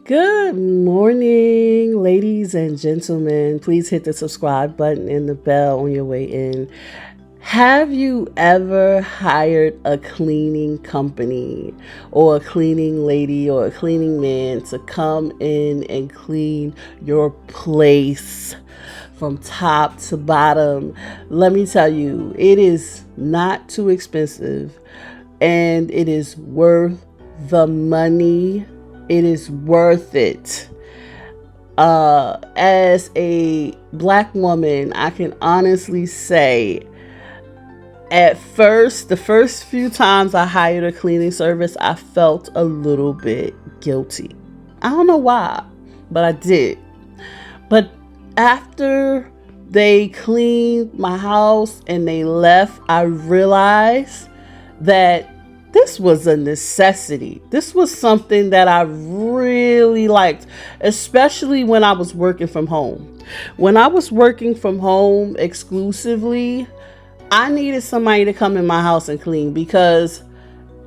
Good morning, ladies and gentlemen. Please hit the subscribe button and the bell on your way in. Have you ever hired a cleaning company or a cleaning lady or a cleaning man to come in and clean your place from top to bottom? Let me tell you, it is not too expensive and it is worth the money. It is worth it. As a black woman, I can honestly say at first, the first few times I hired a cleaning service, I felt a little bit guilty. I don't know why, but I did. But after they cleaned my house and they left, I realized that this was a necessity. This was something that I really liked, especially when I was working from home. When I was working from home exclusively, I needed somebody to come in my house and clean because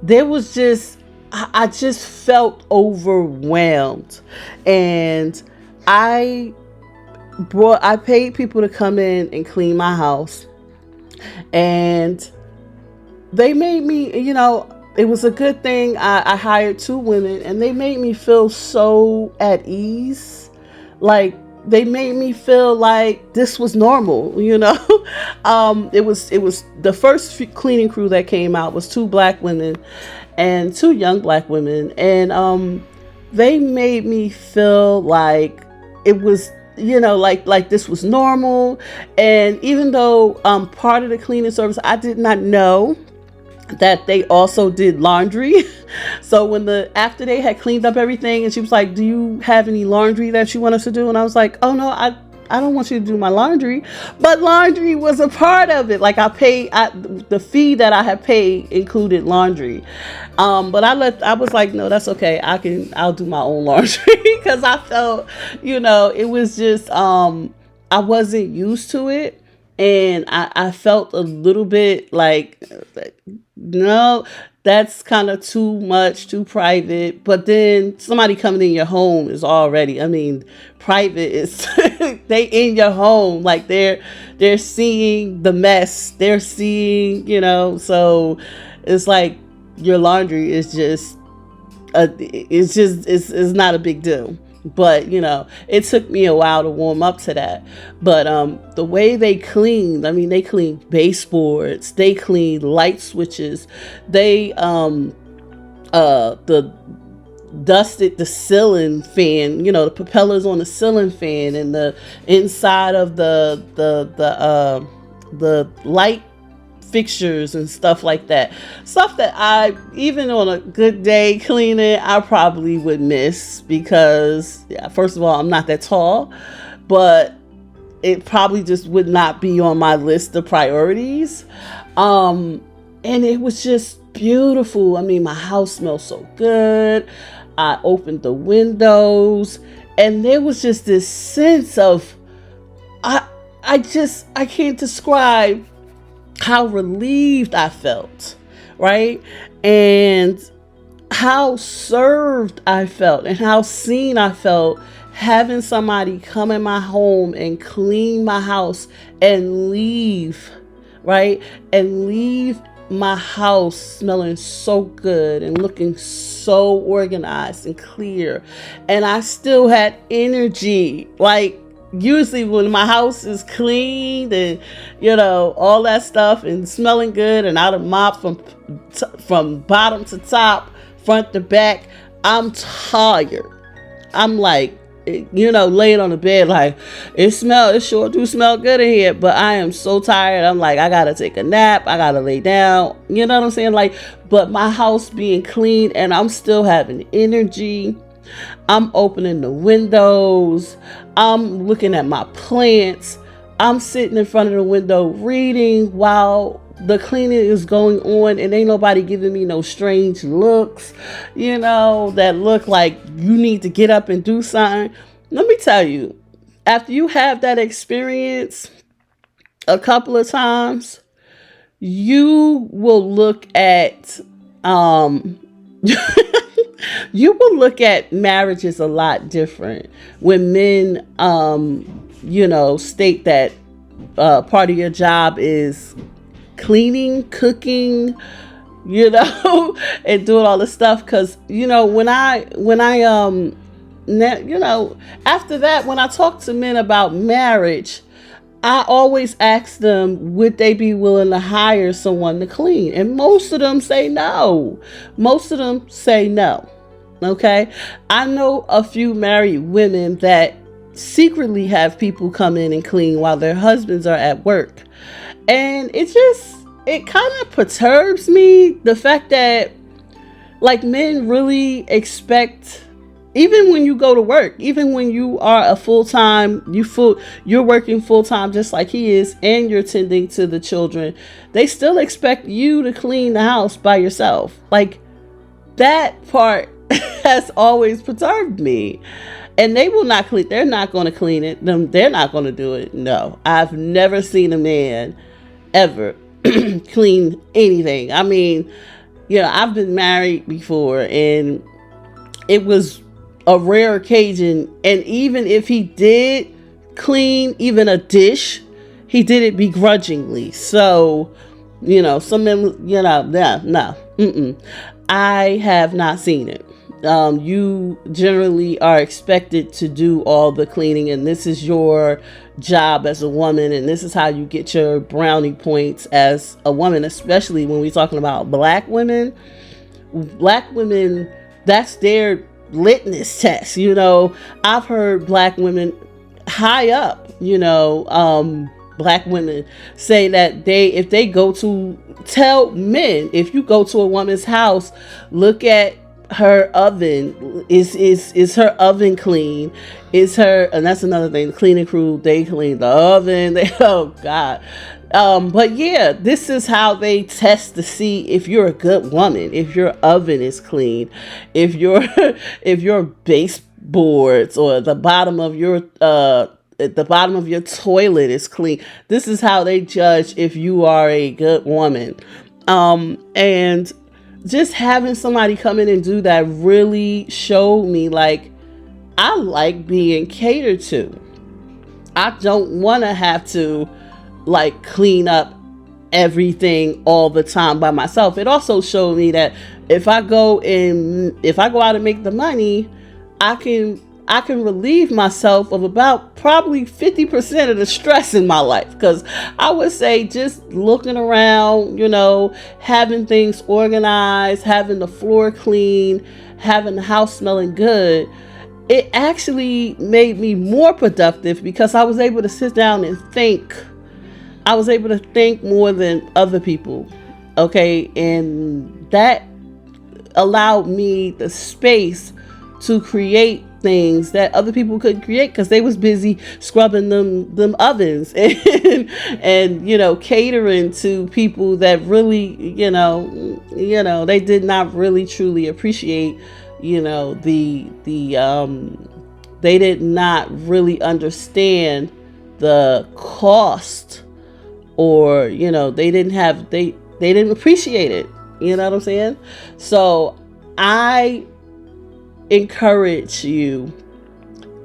there was just, I just felt overwhelmed. And I I paid people to come in and clean my house. And they made me, it was a good thing. I hired two women and they made me feel so at ease. Like, they made me feel like this was normal. It was the first cleaning crew that came out was two black women and two young black women. And they made me feel like it was, like this was normal. And even though part of the cleaning service, I did not know that they also did laundry. So when after they had cleaned up everything and she was like, "Do you have any laundry that you want us to do?" And I was like, "Oh no, I don't want you to do my laundry." But laundry was a part of it. Like the fee that I had paid included laundry. But I was like, "No, that's okay. I'll do my own laundry." Because I felt, it was just, I wasn't used to it. And I felt a little bit like, no, that's kind of too much, too private. But then somebody coming in your home is already, I mean, private is they in your home, like they're seeing the mess, they're seeing, so it's like your laundry is just it's not a big deal. But it took me a while to warm up to that. But the way they cleaned, I mean, they cleaned baseboards, they cleaned light switches, they the dusted the ceiling fan, the propellers on the ceiling fan, and the inside of the light fixtures and stuff like that. Stuff that I, even on a good day cleaning, I probably would miss because, yeah, first of all, I'm not that tall, but it probably just would not be on my list of priorities. And it was just beautiful. I mean, my house smelled so good. I opened the windows and there was just this sense of, I I can't describe how relieved I felt, right? And how served I felt and how seen I felt having somebody come in my home and clean my house and leave, right? And leave my house smelling so good and looking so organized and clear. And I still had energy. Like, usually when my house is cleaned and all that stuff and smelling good and out of mop from bottom to top, front to back, I'm tired. I'm like, laying on the bed, like, it sure do smell good in here, but I am so tired. I'm like, I gotta take a nap, I gotta lay down, you know what I'm saying? Like, but my house being clean and I'm still having energy. I'm opening the windows, I'm looking at my plants, I'm sitting in front of the window reading while the cleaning is going on, and ain't nobody giving me no strange looks, that look like you need to get up and do something. Let me tell you, after you have that experience a couple of times, you will look at You will look at marriages a lot different when men, state that part of your job is cleaning, cooking, and doing all the stuff. Because after that, when I talk to men about marriage, I always ask them, would they be willing to hire someone to clean? And most of them say no. Most of them say no. Okay. I know a few married women that secretly have people come in and clean while their husbands are at work. And it kind of perturbs me, the fact that like men really expect, even when you go to work, even when you are a full-time, you're working full-time just like he is, and you're tending to the children, they still expect you to clean the house by yourself. Like, that part has always perturbed me. And they will not clean. They're not going to clean it. They're not going to do it. No, I've never seen a man ever clean anything. I mean, I've been married before, and it was a rare occasion. And even if he did clean even a dish, he did it begrudgingly. So, some men, no. I have not seen it. You generally are expected to do all the cleaning, and this is your job as a woman, and this is how you get your brownie points as a woman, especially when we're talking about black women. Black women, that's their litmus test. I've heard black women high up, black women say that if they go to tell men, if you go to a woman's house, look at her oven. Is her oven clean? And that's another thing, the cleaning crew, they clean the oven. Oh God. But yeah, this is how they test to see if you're a good woman, if your oven is clean, if your baseboards or the bottom of your toilet is clean. This is how they judge if you are a good woman. And just having somebody come in and do that really showed me, like, I like being catered to. I don't want to have to like clean up everything all the time by myself. It also showed me that if I go out and make the money, I can relieve myself of about probably 50% of the stress in my life. Because I would say just looking around, having things organized, having the floor clean, having the house smelling good, it actually made me more productive because I was able to sit down and think. I was able to think more than other people. Okay. And that allowed me the space to create things that other people couldn't create because they was busy scrubbing them ovens and catering to people that really they did not really truly appreciate they did not really understand the cost, or they didn't appreciate it. You know what I'm saying? So I encourage you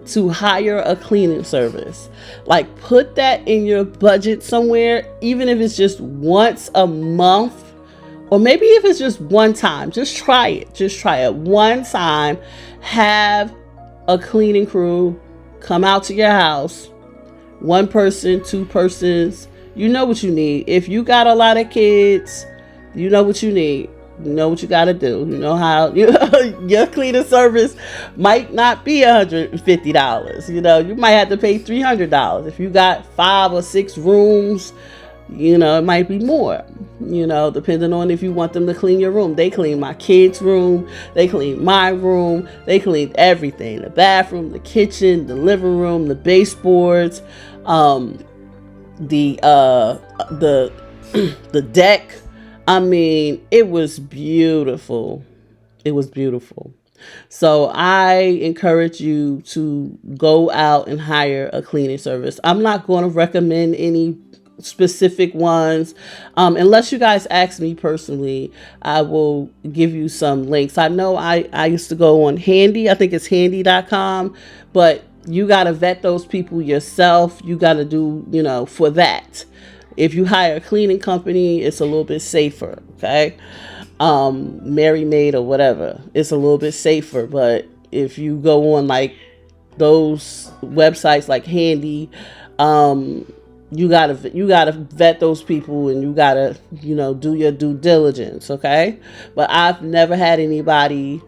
to hire a cleaning service. Like, put that in your budget somewhere, even if it's just once a month, or maybe if it's just one time. Just try it one time. Have a cleaning crew come out to your house, one person, two persons. You know what you need. If you got a lot of kids, you know what you need. You know what you got to do. You know how your cleaning service might not be $150. You might have to pay $300. If you got 5 or 6 rooms, it might be more, depending on if you want them to clean your room. They clean my kids' room. They clean my room. They clean everything. The bathroom, the kitchen, the living room, the baseboards, the the deck. I mean, it was beautiful. It was beautiful. So I encourage you to go out and hire a cleaning service. I'm not going to recommend any specific ones. Unless you guys ask me personally, I will give you some links. I know I used to go on Handy. I think it's handy.com, but you got to vet those people yourself. You got to do, for that. If you hire a cleaning company, it's a little bit safer. Okay. Mary Maid or whatever, it's a little bit safer. But if you go on like those websites like Handy, you gotta vet those people, and you gotta do your due diligence. Okay. But I've never had anybody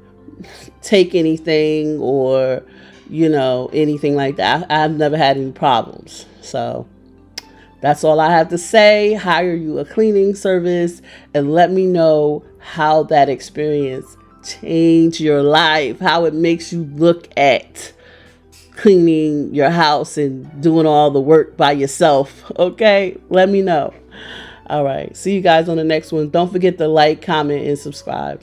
take anything or anything like that. I've never had any problems. So that's all I have to say. Hire you a cleaning service and let me know how that experience changed your life, how it makes you look at cleaning your house and doing all the work by yourself. Okay? Let me know. All right. See you guys on the next one. Don't forget to like, comment, and subscribe.